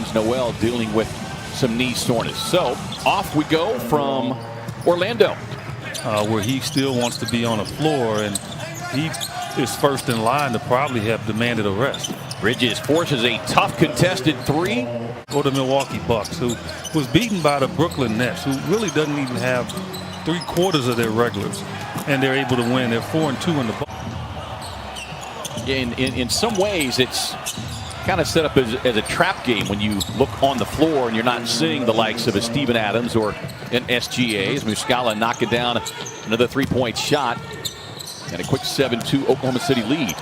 Nerlens Noel dealing with some knee soreness. So off we go from Orlando. Where he still wants to be on the floor, and he is first in line to probably have demanded a rest. Bridges forces a tough contested three. Or the Milwaukee Bucks, who was beaten by the Brooklyn Nets, who really doesn't even have 3/4 of their regulars, and they're able to win. They're 4-2 in the Bucks. In some ways, it's kind of set up as a trap game when you look on the floor and you're not seeing the likes of a Steven Adams or an SGA. As Muscala knocking down another three-point shot and a quick 7-2 Oklahoma City lead.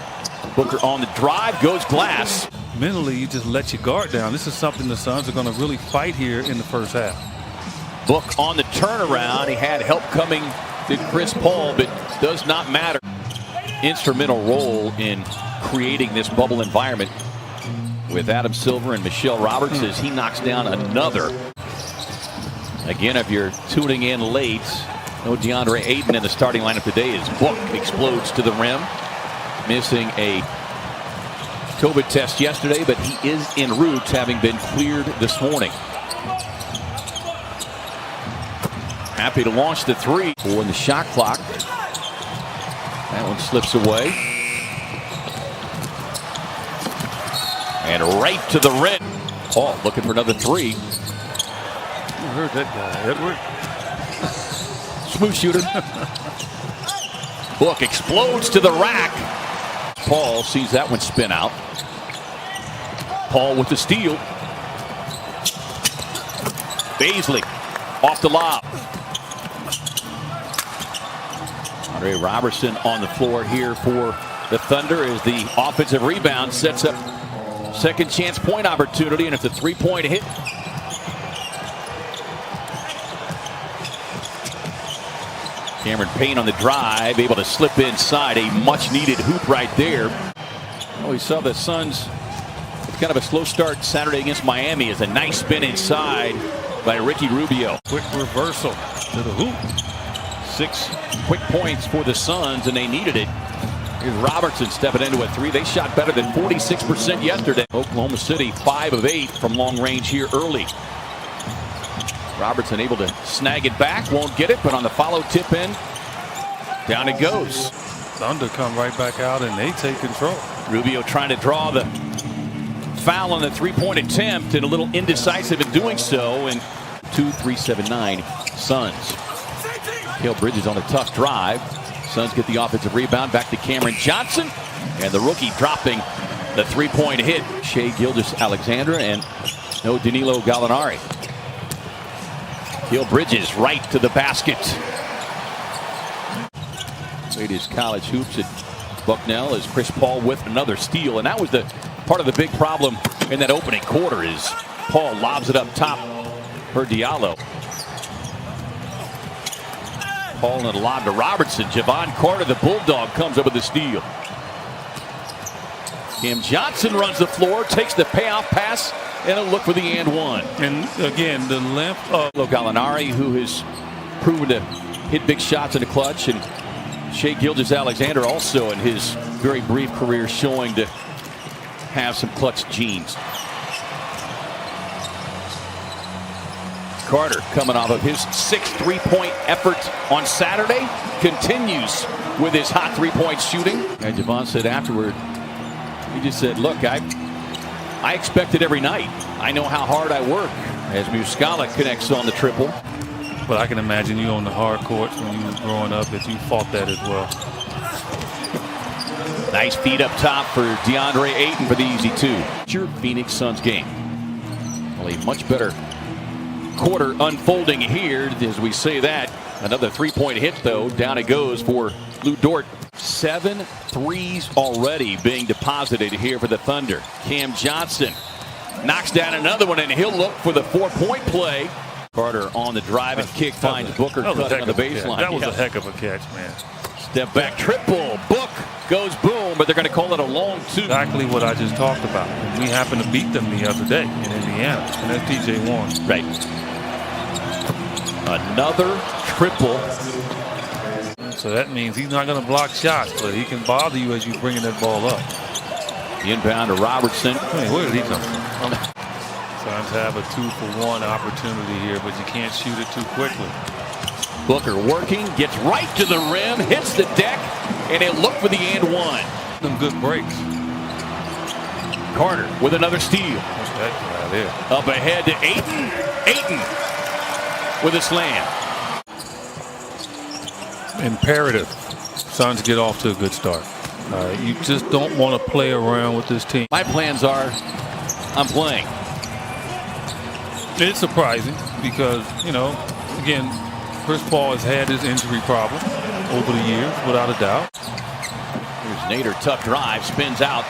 Booker on the drive, goes glass. Mentally, you just let your guard down. This is something the Suns are going to really fight here in the first half. Book on the turnaround. He had help coming to Chris Paul, but does not matter. Instrumental role in creating this bubble environment with Adam Silver and Michelle Roberts as he knocks down another. Again, if you're tuning in late, no DeAndre Ayton in the starting lineup today as Book explodes to the rim. Missing a COVID test yesterday, but he is en route, having been cleared this morning. Happy to launch the three for the shot clock. That one slips away. And right to the rim. Paul looking for another three. You heard that guy, Edward. Smooth shooter. Book explodes to the rack. Paul sees that one spin out. Paul with the steal. Baisley off the lob. Andre Robertson on the floor here for the Thunder as the offensive rebound sets up second chance point opportunity, and it's a three-point hit. Cameron Payne on the drive, able to slip inside. A much-needed hoop right there. Oh, we saw the Suns with kind of a slow start Saturday against Miami as a nice spin inside by Ricky Rubio. Quick reversal to the hoop. 6 quick points for the Suns, and they needed it. Here's Robertson stepping into a three. They shot better than 46% yesterday. Oklahoma City 5 of 8 from long range here early. Robertson able to snag it back, won't get it, but on the follow tip in, down it goes. Thunder come right back out and they take control. Rubio trying to draw the foul on the three-point attempt and a little indecisive in doing so, and 2-3-7-9 Suns. Cale Bridges on a tough drive. Suns get the offensive rebound back to Cameron Johnson, and the rookie dropping the three-point hit. Shai Gilgeous-Alexander and no Danilo Gallinari. Cale Bridges right to the basket. Played his college hoops at Bucknell as Chris Paul with another steal, and that was the part of the big problem in that opening quarter is Paul lobs it up top for Diallo. Paul and a lob to Robertson. Javon Carter, the Bulldog, comes up with the steal. Cam Johnson runs the floor, takes the payoff pass, and a look for the and one. And again, the length of Gallinari, who has proven to hit big shots in the clutch, and Shai Gilgeous-Alexander also in his very brief career showing to have some clutch genes. Carter coming off of his 6th three-point effort on Saturday, continues with his hot three-point shooting. And Javon said afterward, he just said, look, I expect it every night. I know how hard I work, as Muscala connects on the triple. But I can imagine you on the hard courts when you was growing up that you fought that as well. Nice feed up top for DeAndre Ayton for the easy two. Your Phoenix Suns game. Well, a much better quarter unfolding here as we say that. Another three-point hit, though. Down it goes for Lou Dort. 7 threes already being deposited here for the Thunder. Cam Johnson knocks down another one, and he'll look for the 4-point play. Carter on the drive and kick finds Booker cutting on the baseline. That was a heck of a catch, man. Step back triple. Book goes boom, but they're going to call it a long two. Exactly what I just talked about. We happened to beat them the other day in Indiana, and that's TJ Warren. Right. Another triple. So that means he's not going to block shots, but he can bother you as you're bringing that ball up. Inbound to Robertson. Hey, where did he come from? Suns have a 2-for-1 opportunity here, but you can't shoot it too quickly. Booker working, gets right to the rim, hits the deck, and it looked for the and one. Some good breaks. Carter with another steal. What's that guy there? Up ahead to Ayton. Ayton with a slam. Imperative Suns get off to a good start. You just don't want to play around with this team. My plans are I'm playing. It's surprising because, you know, again, Chris Paul has had his injury problem over the years, without a doubt. Here's Nader, tough drive, spins out.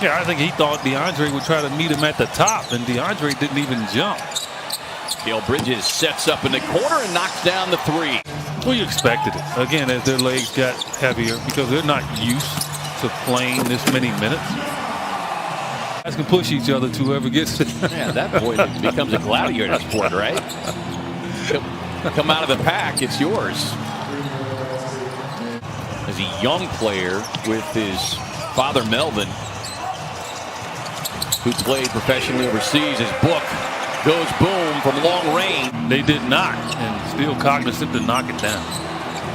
Yeah, I think he thought DeAndre would try to meet him at the top, and DeAndre didn't even jump. Mikal Bridges sets up in the corner and knocks down the three. Well, you expected it. Again, as their legs got heavier because they're not used to playing this many minutes. Guys can push each other to whoever gets it. Yeah, that boy becomes a gladiator sport, right? Come out of the pack, it's yours. As a young player with his father Melvin, who played professionally overseas, his book goes boom from long range. They did not, and still cognizant to knock it down.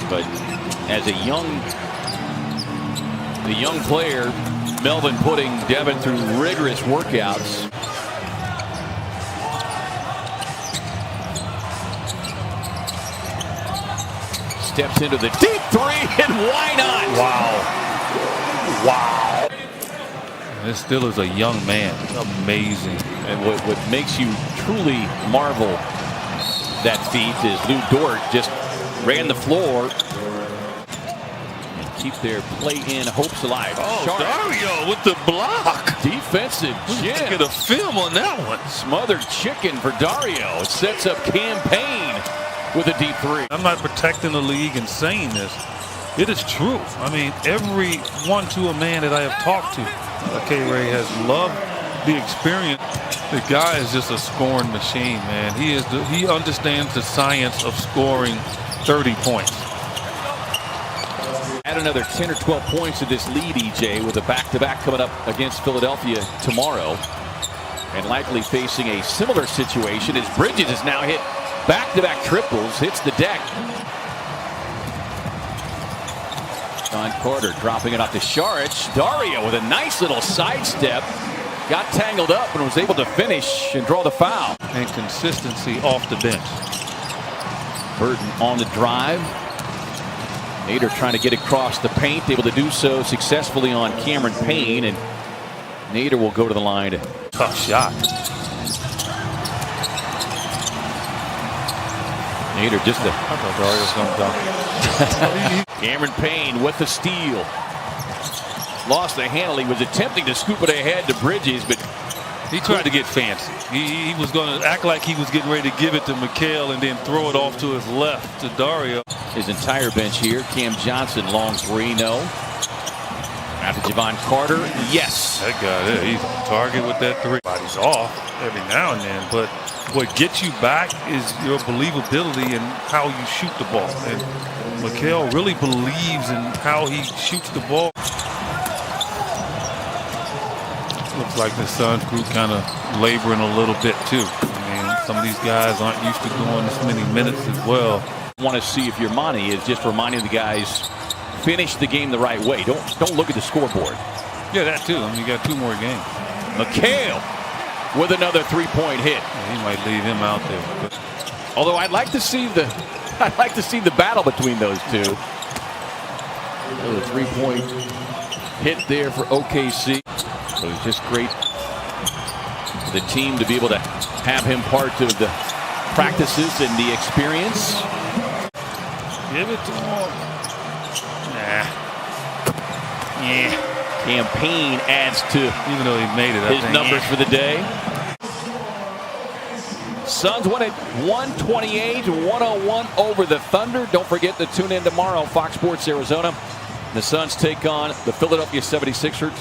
But as a young player, Melvin putting Devin through rigorous workouts. Steps into the deep three, and why not? Wow. Wow. This still is a young man. Amazing. And what makes you truly marvel that feat is Lou Dort just ran the floor and keep their play-in hopes alive. Oh, Sharp. Dario with the block. Defensive gem. Get a film on that one. Smothered chicken for Dario. It sets up campaign with a deep three. I'm not protecting the league and saying this. It is true. I mean, every one to a man that I have talked to, K-Ray has loved the experience. The guy is just a scoring machine, man. He understands the science of scoring 30 points. Add another 10 or 12 points to this lead, EJ, with a back-to-back coming up against Philadelphia tomorrow. And likely facing a similar situation as Bridges has now hit back-to-back triples, hits the deck. John Carter dropping it off to Saric. Dario with a nice little sidestep. Got tangled up and was able to finish and draw the foul. And consistency off the bench. Burton on the drive. Nader trying to get across the paint, able to do so successfully on Cameron Payne, and Nader will go to the line. Tough shot. Nader just a... I thought Dario's going to dunk. Cameron Payne with the steal. Lost the handle. He was attempting to scoop it ahead to Bridges, but he tried to get fancy. He was going to act like he was getting ready to give it to Mikal and then throw it off to his left to Dario. His entire bench here. Cam Johnson, long three, no. After Javon Carter, yes. That guy there, he's on target with that three. Body's off every now and then, but what gets you back is your believability and how you shoot the ball. And Mikal really believes in how he shoots the ball. Looks like the Suns group kind of laboring a little bit too. I mean, some of these guys aren't used to going this many minutes as well. Want to see if your money is just reminding the guys finish the game the right way. Don't look at the scoreboard. Yeah, that too. I mean, you got 2 more games. Mikal with another three-point hit. Yeah, he might leave him out there. But although I'd like to see the battle between those two. A three-point hit there for OKC. So it's just great for the team to be able to have him part of the practices and the experience. Give it to him. Nah. Yeah. Campaign adds to even though he made it, his numbers for the day. Suns win it 128-101 over the Thunder. Don't forget to tune in tomorrow, Fox Sports Arizona. The Suns take on the Philadelphia 76ers.